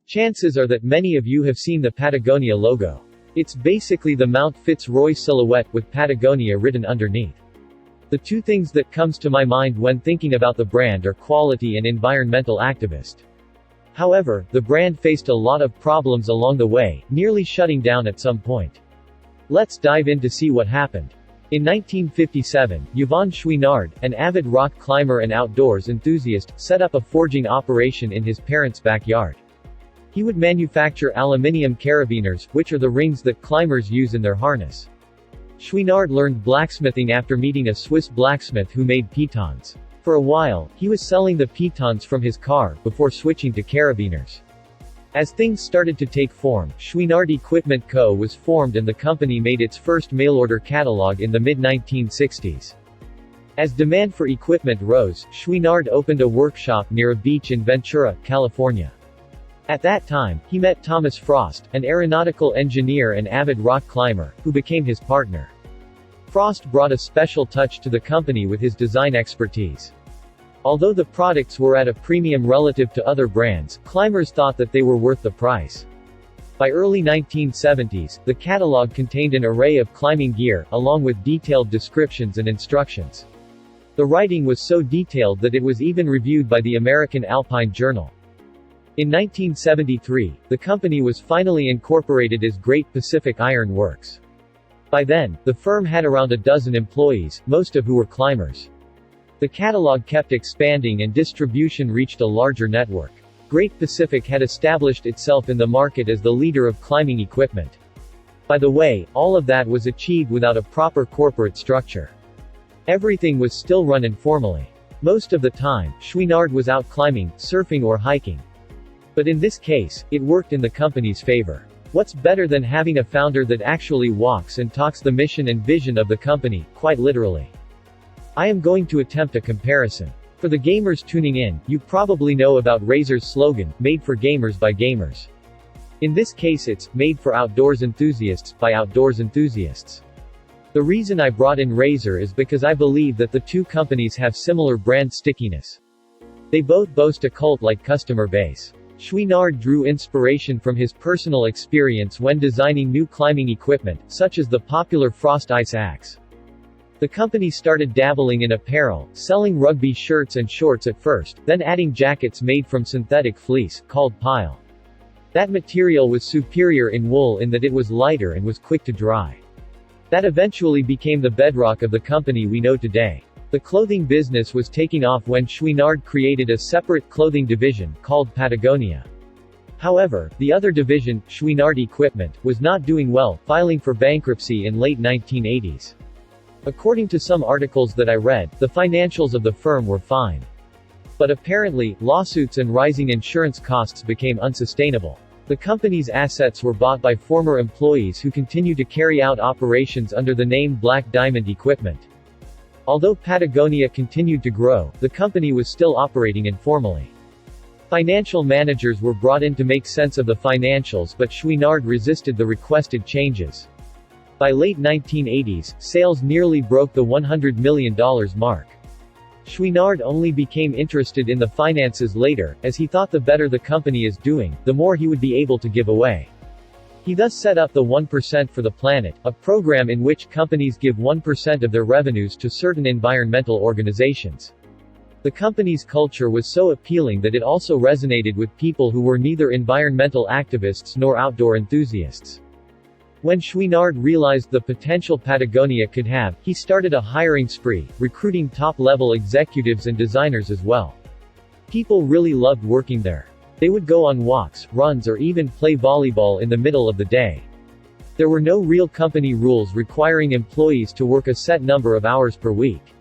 Chances are that many of you have seen the Patagonia logo. It's basically the Mount Fitz Roy silhouette with Patagonia written underneath. The two things that comes to my mind when thinking about the brand are quality and environmental activist. However, the brand faced a lot of problems along the way, nearly shutting down at some point. Let's dive in to see what happened. In 1957, Yvon Chouinard, an avid rock climber and outdoors enthusiast, set up a forging operation in his parents' backyard. He would manufacture aluminium carabiners, which are the rings that climbers use in their harness. Chouinard learned blacksmithing after meeting a Swiss blacksmith who made pitons. For a while, he was selling the pitons from his car, before switching to carabiners. As things started to take form, Chouinard Equipment Co. was formed and the company made its first mail-order catalog in the mid-1960s. As demand for equipment rose, Chouinard opened a workshop near a beach in Ventura, California. At that time, he met Thomas Frost, an aeronautical engineer and avid rock climber, who became his partner. Frost brought a special touch to the company with his design expertise. Although the products were at a premium relative to other brands, climbers thought that they were worth the price. By early 1970s, the catalog contained an array of climbing gear, along with detailed descriptions and instructions. The writing was so detailed that it was even reviewed by the American Alpine Journal. In 1973, the company was finally incorporated as Great Pacific Iron Works. By then, the firm had around a dozen employees, most of who were climbers. The catalog kept expanding and distribution reached a larger network. Great Pacific had established itself in the market as the leader of climbing equipment. By the way, all of that was achieved without a proper corporate structure. Everything was still run informally. Most of the time, Chouinard was out climbing, surfing or hiking. But in this case, it worked in the company's favor. What's better than having a founder that actually walks and talks the mission and vision of the company, quite literally? I am going to attempt a comparison. For the gamers tuning in, you probably know about Razer's slogan, "Made for gamers by gamers." In this case it's, "Made for outdoors enthusiasts, by outdoors enthusiasts." The reason I brought in Razer is because I believe that the two companies have similar brand stickiness. They both boast a cult-like customer base. Chouinard drew inspiration from his personal experience when designing new climbing equipment, such as the popular Frost Ice Axe. The company started dabbling in apparel, selling rugby shirts and shorts at first, then adding jackets made from synthetic fleece, called pile. That material was superior in wool in that it was lighter and was quick to dry. That eventually became the bedrock of the company we know today. The clothing business was taking off when Chouinard created a separate clothing division, called Patagonia. However, the other division, Chouinard Equipment, was not doing well, filing for bankruptcy in late 1980s. According to some articles that I read, the financials of the firm were fine. But apparently, lawsuits and rising insurance costs became unsustainable. The company's assets were bought by former employees who continue to carry out operations under the name Black Diamond Equipment. Although Patagonia continued to grow, the company was still operating informally. Financial managers were brought in to make sense of the financials, but Chouinard resisted the requested changes. By late 1980s, sales nearly broke the $100 million mark. Chouinard only became interested in the finances later, as he thought the better the company is doing, the more he would be able to give away. He thus set up the 1% for the Planet, a program in which companies give 1% of their revenues to certain environmental organizations. The company's culture was so appealing that it also resonated with people who were neither environmental activists nor outdoor enthusiasts. When Chouinard realized the potential Patagonia could have, he started a hiring spree, recruiting top-level executives and designers as well. People really loved working there. They would go on walks, runs or even play volleyball in the middle of the day. There were no real company rules requiring employees to work a set number of hours per week.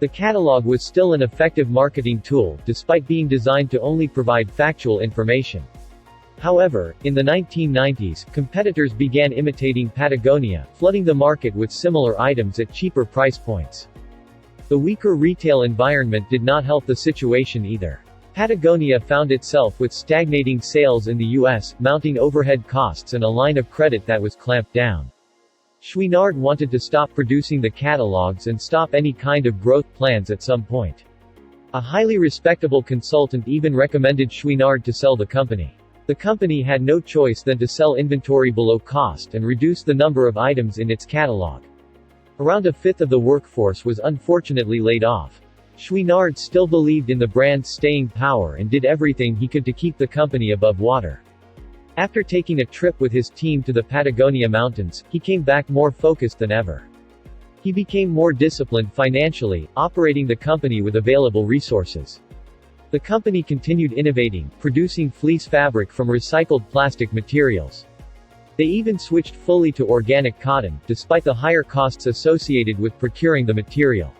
The catalog was still an effective marketing tool, despite being designed to only provide factual information. However, in the 1990s, competitors began imitating Patagonia, flooding the market with similar items at cheaper price points. The weaker retail environment did not help the situation either. Patagonia found itself with stagnating sales in the U.S., mounting overhead costs and a line of credit that was clamped down. Chouinard wanted to stop producing the catalogs and stop any kind of growth plans at some point. A highly respectable consultant even recommended Chouinard to sell the company. The company had no choice than to sell inventory below cost and reduce the number of items in its catalog. Around a fifth of the workforce was unfortunately laid off. Chouinard still believed in the brand's staying power and did everything he could to keep the company above water. After taking a trip with his team to the Patagonia mountains, he came back more focused than ever. He became more disciplined financially, operating the company with available resources. The company continued innovating, producing fleece fabric from recycled plastic materials. They even switched fully to organic cotton, despite the higher costs associated with procuring the material.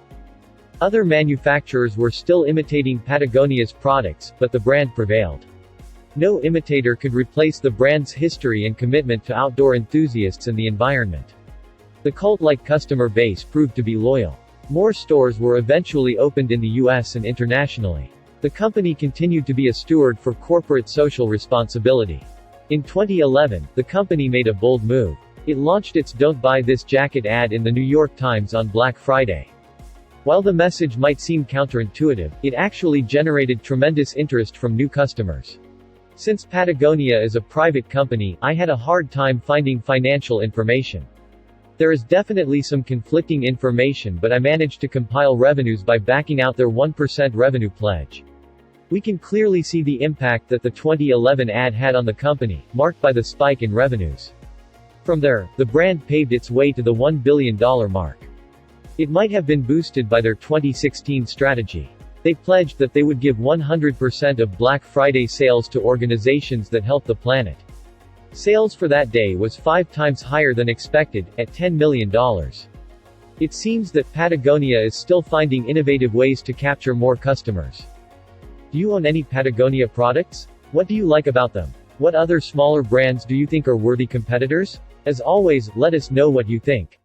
Other manufacturers were still imitating Patagonia's products, but the brand prevailed. No imitator could replace the brand's history and commitment to outdoor enthusiasts and the environment. The cult-like customer base proved to be loyal. More stores were eventually opened in the US and internationally. The company continued to be a steward for corporate social responsibility. In 2011, the company made a bold move. It launched its "Don't Buy This Jacket" ad in the New York Times on Black Friday. While the message might seem counterintuitive, it actually generated tremendous interest from new customers. Since Patagonia is a private company, I had a hard time finding financial information. There is definitely some conflicting information, but I managed to compile revenues by backing out their 1% revenue pledge. We can clearly see the impact that the 2011 ad had on the company, marked by the spike in revenues. From there, the brand paved its way to the $1 billion mark. It might have been boosted by their 2016 strategy. They pledged that they would give 100% of Black Friday sales to organizations that help the planet. Sales for that day was 5 times higher than expected, at $10 million. It seems that Patagonia is still finding innovative ways to capture more customers. Do you own any Patagonia products? What do you like about them? What other smaller brands do you think are worthy competitors? As always, let us know what you think.